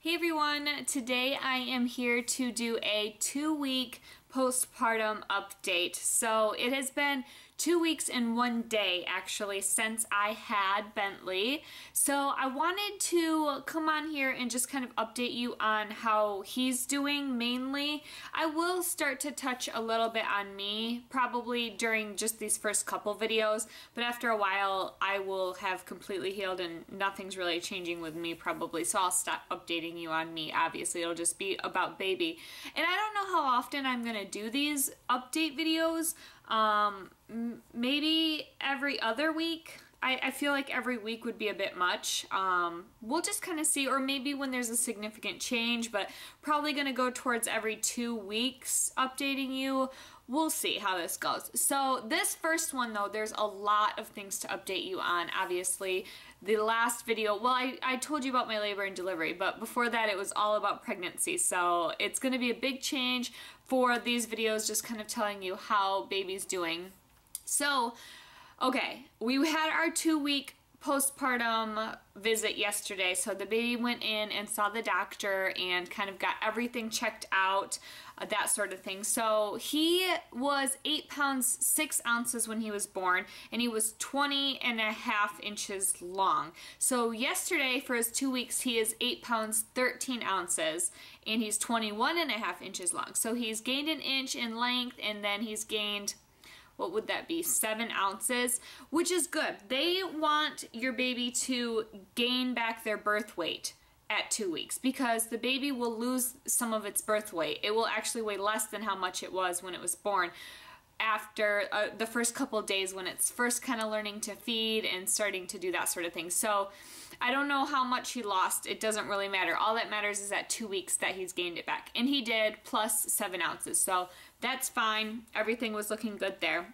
Hey everyone, today I am here to do a 2-week postpartum update. So it has been 2 weeks and 1 day actually since I had Bentley. So I wanted to come on here and just kind of update you on how he's doing mainly. I will start to touch a little bit on me probably during just these first couple videos, but after a while I will have completely healed and nothing's really changing with me probably. So I'll stop updating you on me. Obviously it'll just be about baby. And I don't know how often I'm gonna do these update videos. Maybe every other week. I feel like every week would be a bit much. We'll just kind of see, or maybe when there's a significant change, but probably gonna go towards every 2 weeks updating you. We'll see how this goes. So this first one though, there's a lot of things to update you on. Obviously, the last video, well, I told you about my labor and delivery, but before that it was all about pregnancy. So it's gonna be a big change for these videos, just kind of telling you how baby's doing. So, okay, we had our 2-week postpartum visit yesterday. So the baby went in and saw the doctor and kind of got everything checked out, that sort of thing. So he was 8 pounds 6 ounces when he was born, and he was 20.5 inches long. So yesterday for his 2 weeks he is 8 pounds 13 ounces and he's 21.5 inches long. So he's gained an inch in length, and then he's gained, what would that be, 7 ounces, which is good. They want your baby to gain back their birth weight at 2 weeks because the baby will lose some of its birth weight. It will actually weigh less than how much it was when it was born after the first couple of days when it's first kind of learning to feed and starting to do that sort of thing. So I don't know how much he lost. It doesn't really matter. All that matters is at 2 weeks that he's gained it back. And he did, plus 7 ounces. So that's fine. Everything was looking good there.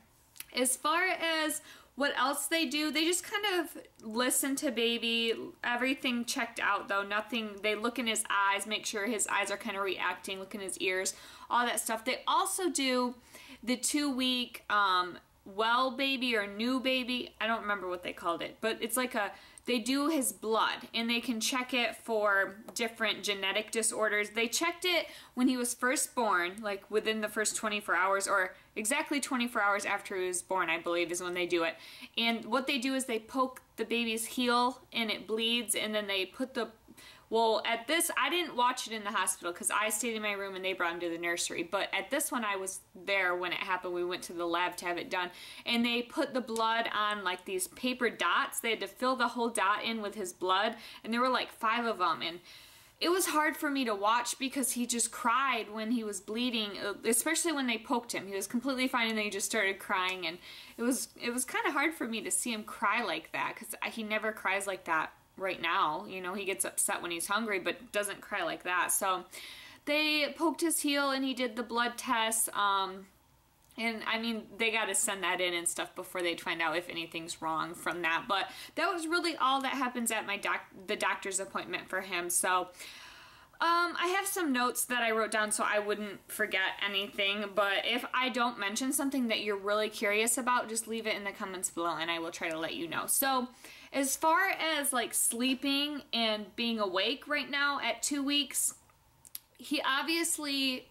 As far as what else they do, they just kind of listen to baby. Everything checked out though. Nothing, they look in his eyes, make sure his eyes are kind of reacting, look in his ears, all that stuff. They also do the 2-week well baby or new baby. I don't remember what they called it, but it's like they do his blood and they can check it for different genetic disorders. They checked it when he was first born, like within the first 24 hours or exactly 24 hours after he was born, I believe is when they do it. And what they do is they poke the baby's heel and it bleeds, and then they put the, well, at this, I didn't watch it in the hospital because I stayed in my room and they brought him to the nursery. But at this one, I was there when it happened. We went to the lab to have it done. And they put the blood on like these paper dots. They had to fill the whole dot in with his blood. And there were like 5 of them. And it was hard for me to watch because he just cried when he was bleeding, especially when they poked him. He was completely fine and then he just started crying. And it was kind of hard for me to see him cry like that because he never cries like that right now. You know, he gets upset when he's hungry but doesn't cry like that. So they poked his heel and he did the blood tests, and I mean they got to send that in and stuff before they'd find out if anything's wrong from that. But that was really all that happens at my the doctor's appointment for him. So I have some notes that I wrote down so I wouldn't forget anything, but if I don't mention something that you're really curious about, just leave it in the comments below and I will try to let you know. So as far as like sleeping and being awake right now at 2 weeks, he obviously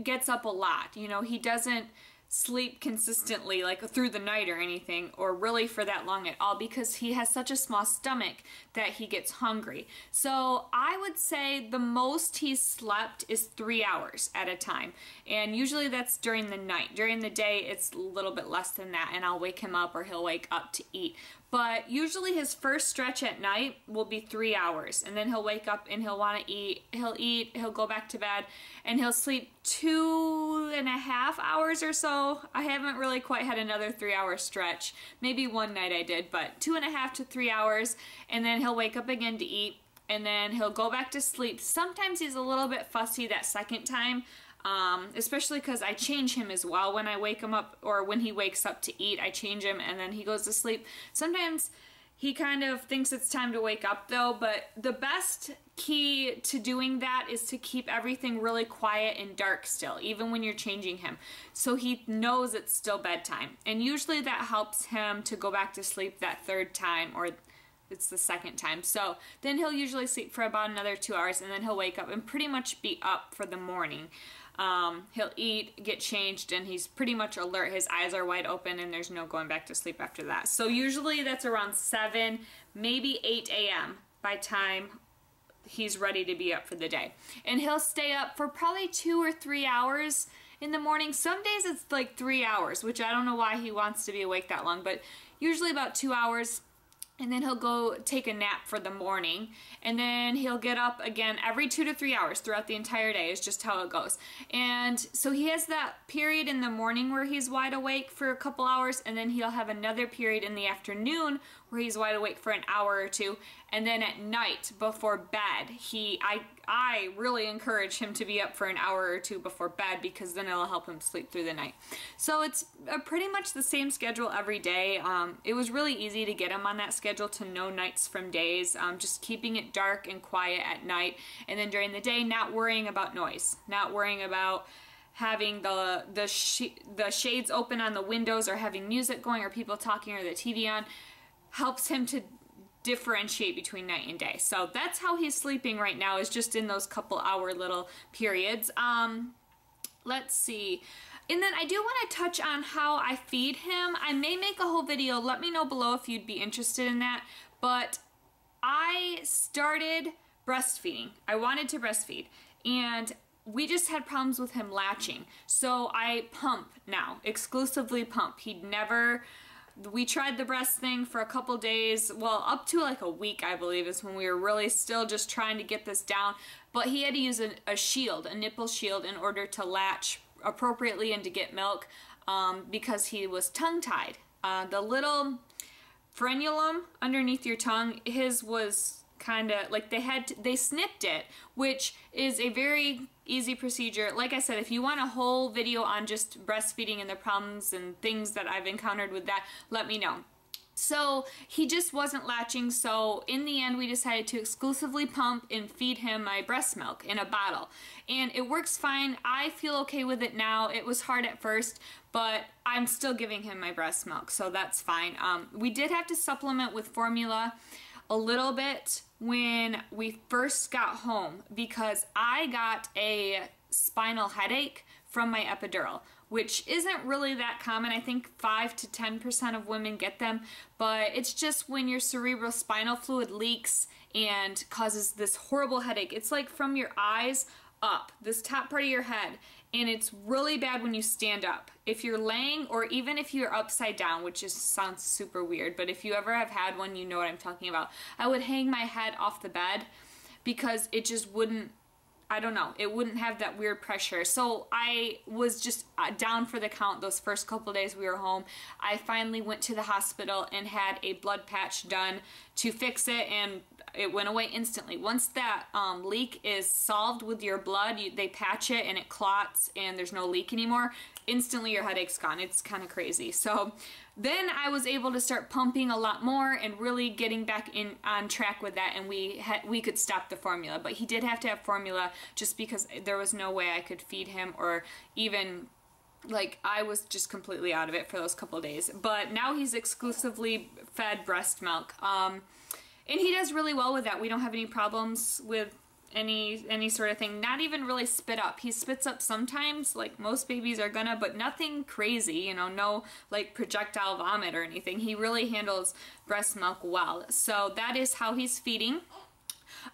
gets up a lot. You know, he doesn't sleep consistently like through the night or anything, or really for that long at all, because he has such a small stomach that he gets hungry. So I would say the most he's slept is 3 hours at a time, and usually that's during the night. During the day it's a little bit less than that, and I'll wake him up or he'll wake up to eat. But usually his first stretch at night will be 3 hours, and then he'll wake up and he'll want to eat, he'll go back to bed, and he'll sleep 2.5 hours or so. I haven't really quite had another 3-hour stretch. Maybe one night I did, but 2.5 to 3 hours, and then he'll wake up again to eat, and then he'll go back to sleep. Sometimes he's a little bit fussy that second time, especially because I change him as well when I wake him up, or when he wakes up to eat, I change him and then he goes to sleep. Sometimes he kind of thinks it's time to wake up though, but the best key to doing that is to keep everything really quiet and dark still, even when you're changing him, so he knows it's still bedtime. And usually that helps him to go back to sleep that third time, or it's the second time. So then he'll usually sleep for about another 2 hours, and then he'll wake up and pretty much be up for the morning. He'll eat, get changed, and he's pretty much alert. His eyes are wide open, and there's no going back to sleep after that. So usually that's around 7, maybe 8 a.m. by time he's ready to be up for the day. And he'll stay up for probably 2 or 3 hours in the morning. Some days it's like 3 hours, which I don't know why he wants to be awake that long, but usually about 2 hours. And then he'll go take a nap for the morning, and then he'll get up again every 2 to 3 hours throughout the entire day is just how it goes. And so he has that period in the morning where he's wide awake for a couple hours, and then he'll have another period in the afternoon where he's wide awake for an hour or two, and then at night before bed, I really encourage him to be up for an hour or two before bed, because then it'll help him sleep through the night. So it's pretty much the same schedule every day. It was really easy to get him on that schedule, to know nights from days, just keeping it dark and quiet at night, and then during the day not worrying about noise, not worrying about having the shades open on the windows, or having music going, or people talking, or the TV on. Helps him to differentiate between night and day. So that's how he's sleeping right now, is just in those couple hour little periods. Let's see. And then I do want to touch on how I feed him. I may make a whole video. Let me know below if you'd be interested in that. But I started breastfeeding. I wanted to breastfeed, and we just had problems with him latching. So I pump now, exclusively pump. We tried the breast thing for a couple days, well, up to like a week, I believe, is when we were really still just trying to get this down. But he had to use a shield, a nipple shield, in order to latch appropriately and to get milk, because he was tongue-tied. The little frenulum underneath your tongue, his was kind of like they snipped it, which is a very easy procedure. Like I said, if you want a whole video on just breastfeeding and the problems and things that I've encountered with that, let me know. So he just wasn't latching, so in the end we decided to exclusively pump and feed him my breast milk in a bottle. And it works fine. I feel okay with it now. It was hard at first, but I'm still giving him my breast milk, so that's fine. We did have to supplement with formula a little bit when we first got home, because I got a spinal headache from my epidural, which isn't really that common. I think 5 to 10% of women get them, but it's just when your cerebrospinal fluid leaks and causes this horrible headache. It's like from your eyes up, this top part of your head, and it's really bad when you stand up. If you're laying, or even if you're upside down, which just sounds super weird, but if you ever have had one, you know what I'm talking about. I would hang my head off the bed because it just wouldn't, I don't know, it wouldn't have that weird pressure. So I was just down for the count those first couple days we were home. I finally went to the hospital and had a blood patch done to fix it, and it went away instantly. Once that leak is solved with your blood, they patch it and it clots and there's no leak anymore. Instantly your headache's gone. It's kind of crazy. So then I was able to start pumping a lot more and really getting back on track with that, and we could stop the formula. But he did have to have formula just because there was no way I could feed him, or even, like, I was just completely out of it for those couple of days. But now he's exclusively fed breast milk. And he does really well with that. We don't have any problems with any sort of thing. Not even really spit up. He spits up sometimes, like most babies are gonna, but nothing crazy, you know, no like projectile vomit or anything. He really handles breast milk well. So that is how he's feeding.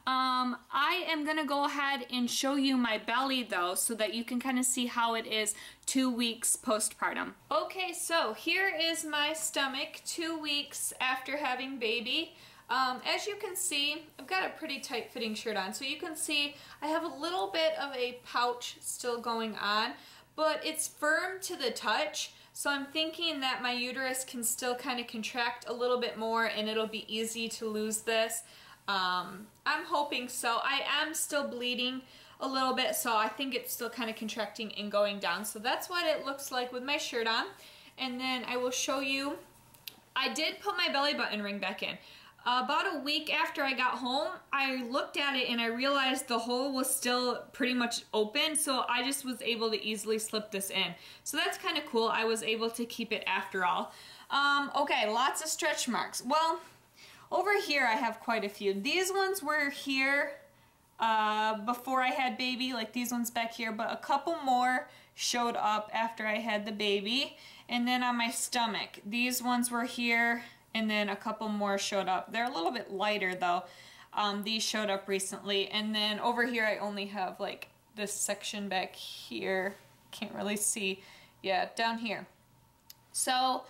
I am gonna go ahead and show you my belly though, so that you can kind of see how it is 2 weeks postpartum. Okay, so here is my stomach 2 weeks after having baby. As you can see, I've got a pretty tight fitting shirt on, so you can see I have a little bit of a pouch still going on, but it's firm to the touch, so I'm thinking that my uterus can still kind of contract a little bit more and it'll be easy to lose this. I'm hoping so. I am still bleeding a little bit, so I think it's still kind of contracting and going down. So that's what it looks like with my shirt on. And then I will show you, I did put my belly button ring back in. About a week after I got home, I looked at it and I realized the hole was still pretty much open, so I just was able to easily slip this in. So that's kind of cool. I was able to keep it after all. Okay, lots of stretch marks. Well, over here I have quite a few. These ones were here before I had baby, like these ones back here, but a couple more showed up after I had the baby. And then on my stomach, these ones were here, and then a couple more showed up. They're a little bit lighter though. These showed up recently. And then over here I only have like this section back here. Can't really see. Yeah, down here. So,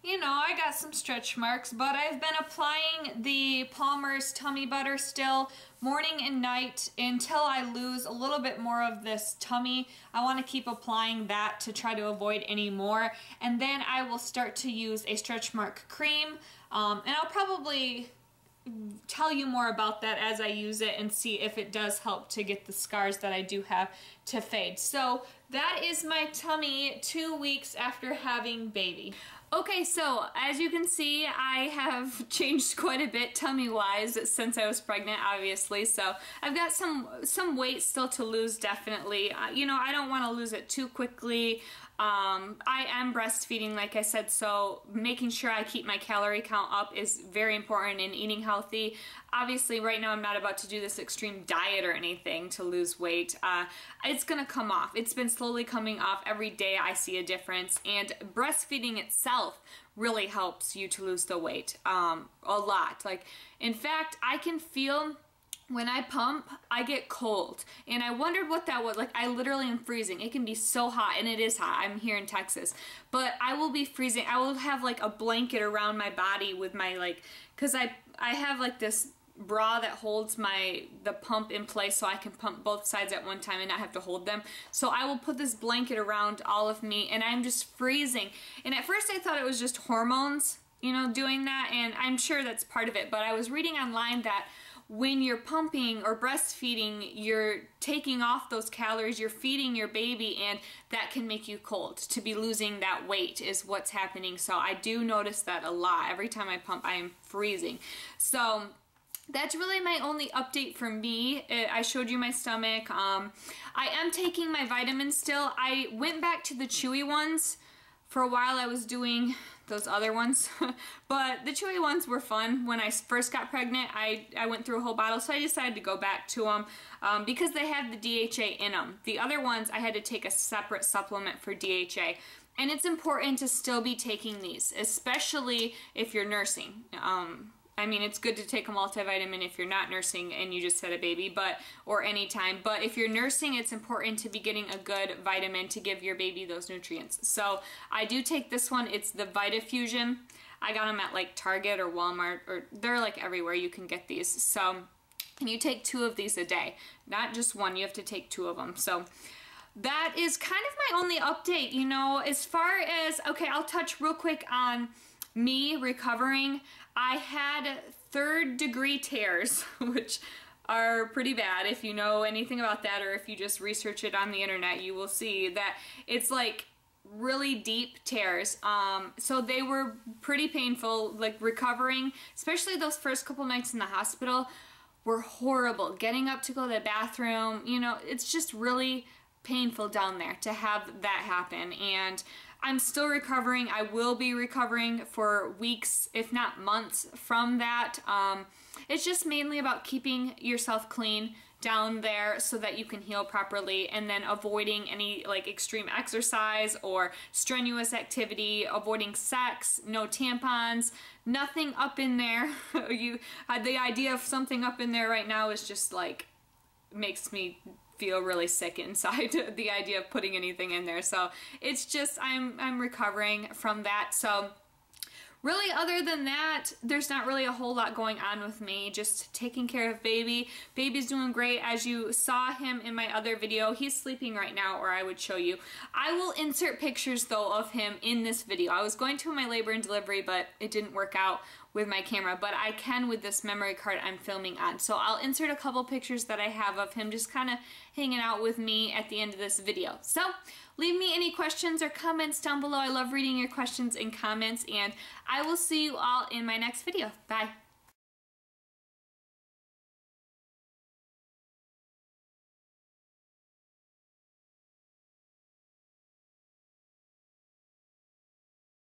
you know, I got some stretch marks, but I've been applying the Palmer's tummy butter still morning and night until I lose a little bit more of this tummy. I want to keep applying that to try to avoid any more. And then I will start to use a stretch mark cream. And I'll probably tell you more about that as I use it and see if it does help to get the scars that I do have to fade. So that is my tummy 2 weeks after having baby. Okay, so as you can see, I have changed quite a bit tummy-wise since I was pregnant, obviously. So I've got some weight still to lose, definitely. You know, I don't want to lose it too quickly. I am breastfeeding, like I said, so making sure I keep my calorie count up is very important in eating healthy. Obviously, right now I'm not about to do this extreme diet or anything to lose weight. It's gonna come off. It's been slowly coming off. Every day I see a difference, and breastfeeding itself really helps you to lose the weight a lot. Like, in fact, I can feel when I pump, I get cold, and I wondered what that was. Like, I literally am freezing. It can be so hot, and it is hot. I'm here in Texas, but I will be freezing. I will have like a blanket around my body with my, like, because I have like this bra that holds the pump in place so I can pump both sides at one time and not have to hold them. So I will put this blanket around all of me, and I'm just freezing. And at first I thought it was just hormones, you know, doing that, and I'm sure that's part of it, but I was reading online that when you're pumping or breastfeeding, you're taking off those calories, you're feeding your baby, and that can make you cold. To be losing that weight is what's happening. So I do notice that a lot. Every time I pump, I am freezing. So that's really my only update for me. I showed you my stomach. I am taking my vitamins still. I went back to the chewy ones. For a while I was doing those other ones, but the chewy ones were fun. When I first got pregnant, I went through a whole bottle, so I decided to go back to them because they have the DHA in them. The other ones, I had to take a separate supplement for DHA, and it's important to still be taking these, especially if you're nursing. I mean, it's good to take a multivitamin if you're not nursing and you just had a baby, or anytime. But if you're nursing, it's important to be getting a good vitamin to give your baby those nutrients. So I do take this one. It's the VitaFusion. I got them at like Target or Walmart, or they're like everywhere you can get these. So, and you take 2 of these a day, not just one. You have to take 2 of them. So that is kind of my only update, you know, as far as, okay, I'll touch real quick on me recovering. I had 3rd-degree tears, which are pretty bad. If you know anything about that, or if you just research it on the internet, you will see that it's like really deep tears. So they were pretty painful, like recovering, especially those first couple nights in the hospital were horrible. Getting up to go to the bathroom, you know, it's just really painful down there to have that happen. And I'm still recovering. I will be recovering for weeks, if not months, from that. It's just mainly about keeping yourself clean down there so that you can heal properly, and then avoiding any like extreme exercise or strenuous activity, avoiding sex, no tampons, nothing up in there. The idea of something up in there right now is just like, makes me feel really sick inside, the idea of putting anything in there. So it's just, I'm recovering from that. So really, other than that, there's not really a whole lot going on with me. Just taking care of baby. Baby's doing great. As you saw him in my other video, he's sleeping right now, or I would show you. I will insert pictures though of him in this video. I was going to my labor and delivery, but it didn't work out with my camera, but I can with this memory card I'm filming on. So I'll insert a couple pictures that I have of him just kind of hanging out with me at the end of this video. So leave me any questions or comments down below. I love reading your questions and comments, and I will see you all in my next video. Bye.